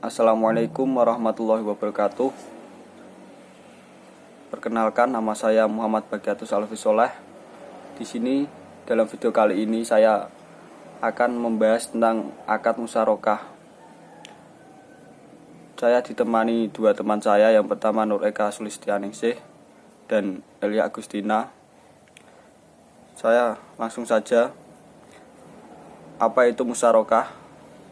Assalamualaikum warahmatullahi wabarakatuh. Perkenalkan, nama saya Muhammad Bagiatus Alfisoleh. Di sini dalam video kali ini saya akan membahas tentang akad musyarakah. Saya ditemani dua teman saya, yang pertama Nur Eka Sulistianingsih dan Elia Agustina. Saya langsung saja. Apa itu musyarakah?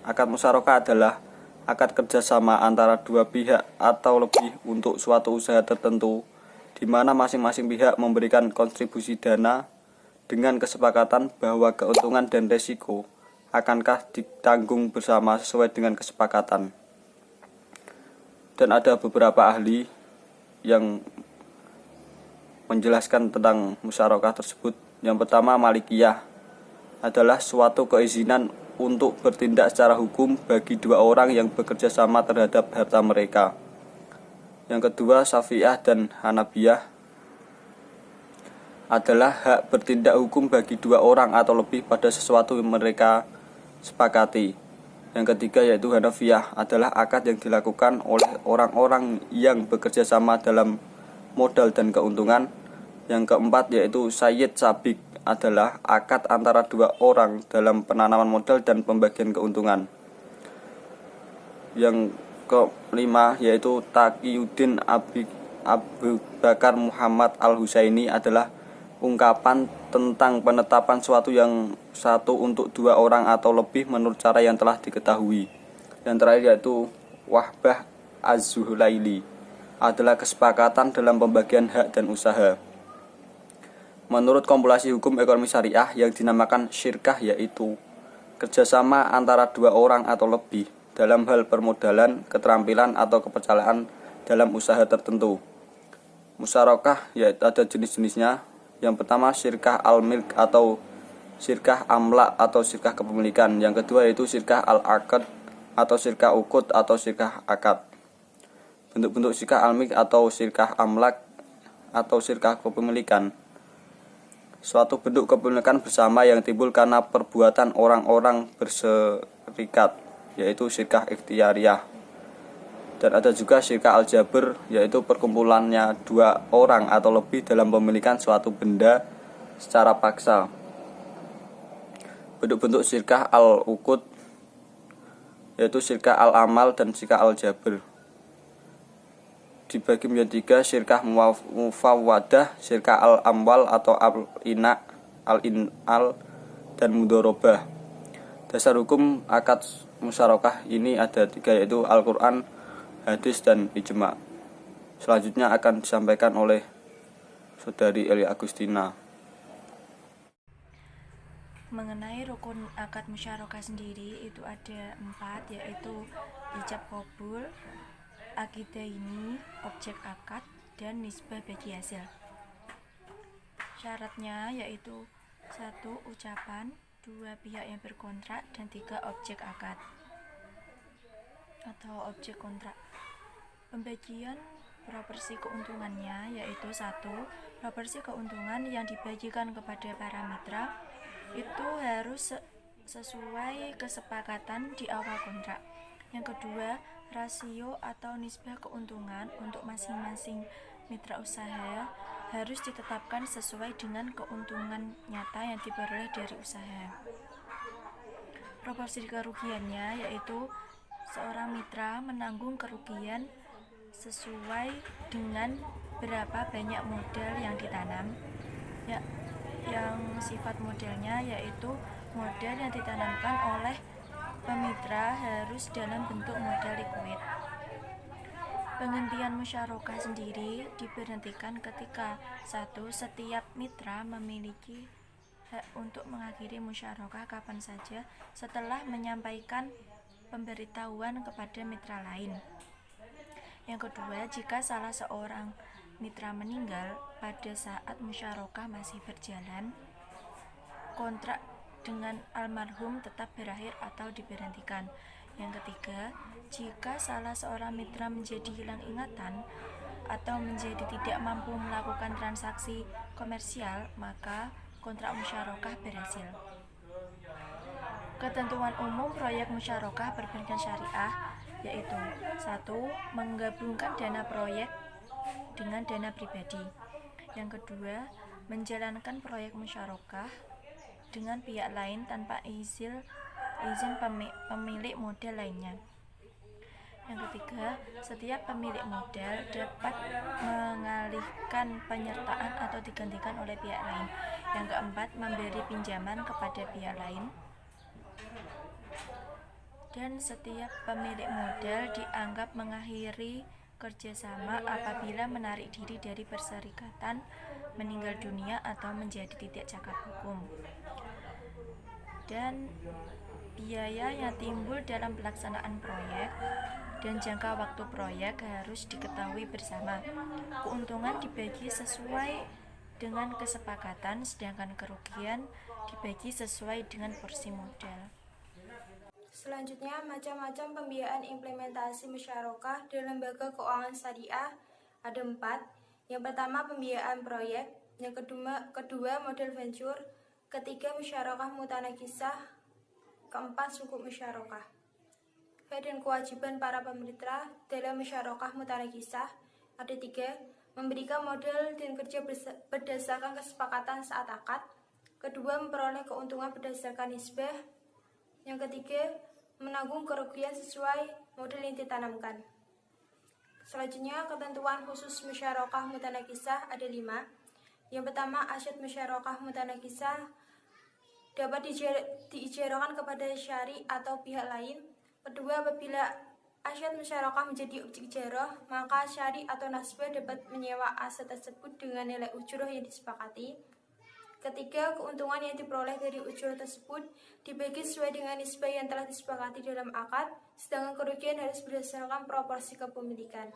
Akad musyarakah adalah akad kerjasama antara dua pihak atau lebih untuk suatu usaha tertentu, di mana masing-masing pihak memberikan kontribusi dana dengan kesepakatan bahwa keuntungan dan resiko akankah ditanggung bersama sesuai dengan kesepakatan. Dan ada beberapa ahli yang menjelaskan tentang musyarakah tersebut. Yang pertama, Malikiyah adalah suatu keizinan untuk bertindak secara hukum bagi dua orang yang bekerja sama terhadap harta mereka. Yang kedua, Syafi'iyah dan Hanabiyah adalah hak bertindak hukum bagi dua orang atau lebih pada sesuatu yang mereka sepakati. Yang ketiga yaitu Hanafiyah adalah akad yang dilakukan oleh orang-orang yang bekerja sama dalam modal dan keuntungan. Yang keempat yaitu Sayyid Sabik adalah akad antara dua orang dalam penanaman modal dan pembagian keuntungan. Yang kelima yaitu Taqiyuddin Abu Bakar Muhammad Al-Husaini adalah ungkapan tentang penetapan suatu yang satu untuk dua orang atau lebih menurut cara yang telah diketahui. Yang terakhir yaitu Wahbah Az-Zuhulaili adalah kesepakatan dalam pembagian hak dan usaha. Menurut kompilasi hukum ekonomi syariah yang dinamakan syirkah, yaitu kerjasama antara dua orang atau lebih dalam hal permodalan, keterampilan, atau kepercayaan dalam usaha tertentu. Musyarakah yaitu ada jenis-jenisnya. Yang pertama, syirkah al-milk atau syirkah amlak atau syirkah kepemilikan. Yang kedua yaitu syirkah al-aqd atau syirkah ukut atau syirkah akad. Bentuk-bentuk syirkah al-milk atau syirkah amlak atau syirkah kepemilikan: suatu bentuk kepemilikan bersama yang timbul karena perbuatan orang-orang berserikat, yaitu syirkah ikhtiyariyah. Dan ada juga syirkah al-jabr, yaitu perkumpulannya dua orang atau lebih dalam pemilikan suatu benda secara paksa. Bentuk-bentuk syirkah al-uqud yaitu syirkah al-amal dan syirkah al-jabr. Dibagi menjadi tiga: syirkah mufawwadah, syirkah al-amwal atau al-ina, al-inal, dan mudharabah. Dasar hukum akad musyarakah ini ada tiga, yaitu Al-Quran, hadis, dan ijma'. Selanjutnya akan disampaikan oleh saudari Elia Agustina. Mengenai rukun akad musyarakah sendiri itu ada 4, yaitu ijab qabul, aqidaini, objek akad, dan nisbah bagi hasil. Syaratnya yaitu 1. Ucapan, 2. Pihak yang berkontrak, dan 3. Objek akad atau objek kontrak. Pembagian proporsi keuntungannya yaitu 1. Proporsi keuntungan yang dibagikan kepada para mitra itu harus sesuai kesepakatan di awal kontrak. Yang kedua, rasio atau nisbah keuntungan untuk masing-masing mitra usaha harus ditetapkan sesuai dengan keuntungan nyata yang diperoleh dari usaha. Proporsi kerugiannya yaitu seorang mitra menanggung kerugian sesuai dengan berapa banyak modal yang ditanam. Yang sifat modelnya yaitu modal yang ditanamkan oleh pemitra harus dalam bentuk modal likuid. Penghentian musyarakah sendiri diberhentikan ketika 1. Setiap mitra memiliki hak untuk mengakhiri musyarakah kapan saja setelah menyampaikan pemberitahuan kepada mitra lain. Yang kedua, jika salah seorang mitra meninggal pada saat musyarakah masih berjalan, kontrak dengan almarhum tetap berakhir atau diberhentikan. Yang ketiga, jika salah seorang mitra menjadi hilang ingatan atau menjadi tidak mampu melakukan transaksi komersial, maka kontrak musyarakah berhasil. Ketentuan umum proyek musyarakah perbankan syariah yaitu 1. Menggabungkan dana proyek dengan dana pribadi. Yang kedua, menjalankan proyek musyarakah dengan pihak lain tanpa izin pemilik modal lainnya. Yang ketiga, setiap pemilik modal dapat mengalihkan penyertaan atau digantikan oleh pihak lain. Yang keempat, memberi pinjaman kepada pihak lain. Dan setiap pemilik modal dianggap mengakhiri kerjasama apabila menarik diri dari perserikatan, meninggal dunia, atau menjadi titik cacat hukum. Dan biaya yang timbul dalam pelaksanaan proyek dan jangka waktu proyek harus diketahui bersama. Keuntungan dibagi sesuai dengan kesepakatan, sedangkan kerugian dibagi sesuai dengan porsi modal. Selanjutnya, macam-macam pembiayaan implementasi musyarakah dan lembaga keuangan syariah ada 4. Yang pertama, pembiayaan proyek. Yang kedua model venture. Ketiga, musyarakah mutanakisah. Keempat, sukuk musyarakah. Hak dan kewajiban para pemitra dalam musyarakah mutanakisah ada 3. Memberikan modal dan kerja berdasarkan kesepakatan saat akad. Kedua, memperoleh keuntungan berdasarkan nisbah. Yang ketiga, menanggung kerugian sesuai model yang ditanamkan. Selanjutnya, ketentuan khusus musyarakah mutanakisah ada 5. Yang pertama, asyad musyarakah mutanakisah dapat diijarahkan kepada syari atau pihak lain. Kedua, apabila asyad musyarakah menjadi objek ijarah, maka syari atau nasbah dapat menyewa aset tersebut dengan nilai ujroh yang disepakati. Ketiga, keuntungan yang diperoleh dari ujroh tersebut dibagi sesuai dengan nisbah yang telah disepakati dalam akad, sedangkan kerugian harus berdasarkan proporsi kepemilikan.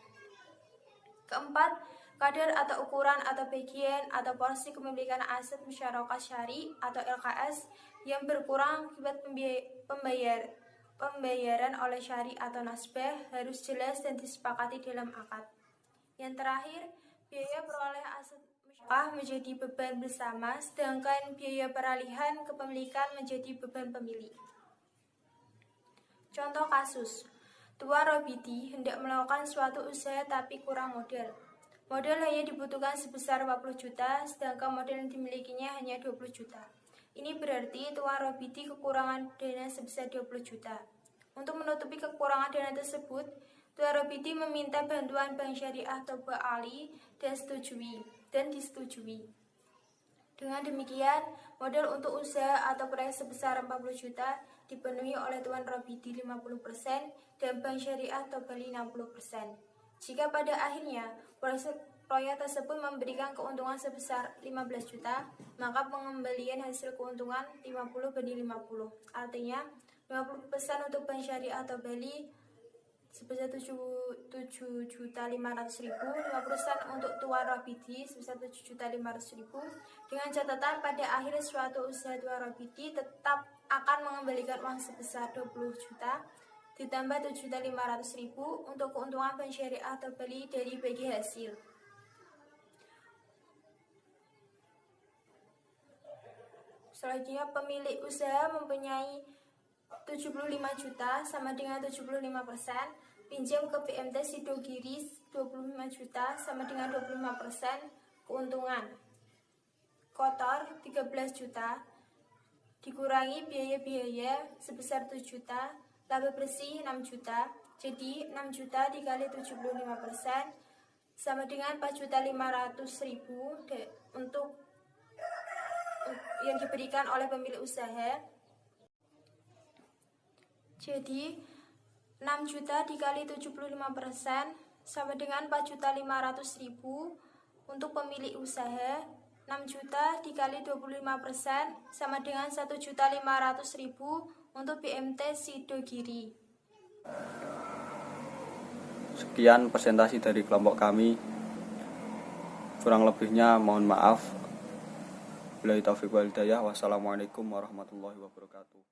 Keempat, kadar atau ukuran atau bagian atau porsi kepemilikan aset musyarakah syari atau LKS yang berkurang akibat pembayaran oleh syari atau nasbah harus jelas dan disepakati dalam akad. Yang terakhir, biaya peroleh aset menjadi beban bersama, sedangkan biaya peralihan kepemilikan menjadi beban pemilik. Contoh kasus, Tua Robidi hendak melakukan suatu usaha tapi kurang modal. Modal hanya dibutuhkan sebesar 40 juta, sedangkan modal yang dimilikinya hanya 20 juta. Ini berarti Tua Robidi kekurangan dana sebesar 20 juta. Untuk menutupi kekurangan dana tersebut, Tua Robidi meminta bantuan Bank Syariah Toba Ali dan disetujui. Dengan demikian, modal untuk usaha atau proyek sebesar 40 juta dipenuhi oleh Tuan Robidi 50% dan Bank Syariah Tobali 60%. Jika pada akhirnya proyek tersebut memberikan keuntungan sebesar 15 juta, maka pengembalian hasil keuntungan 50/50. Artinya, 50% untuk Bank Syariah Tobali sebesar 7.500.000, 5% untuk Tuan Robidi sebesar 7.500.000. Dengan catatan pada akhir suatu usaha Tuan Robidi tetap akan mengembalikan uang sebesar 20 juta ditambah 7.500.000 untuk keuntungan Bank Syariah Tobali dari bagi hasil. Selanjutnya, pemilik usaha mempunyai 75 juta sama dengan 75%, pinjam ke BMT Sidogiri 25 juta sama dengan 25%, keuntungan kotor 13 juta, dikurangi biaya-biaya sebesar 7 juta, laba bersih 6 juta, jadi 6 juta dikali 75% sama dengan 4.500.000 untuk yang diberikan oleh pemilik usaha. Jadi 6 juta dikali 75% sama dengan 4.500.000 untuk pemilik usaha. 6 juta dikali 25% sama dengan 1.500.000 untuk BMT Sidogiri. Sekian presentasi dari kelompok kami. Kurang lebihnya mohon maaf. Billahi taufiq wal hidayah. Wassalamualaikum warahmatullahi wabarakatuh.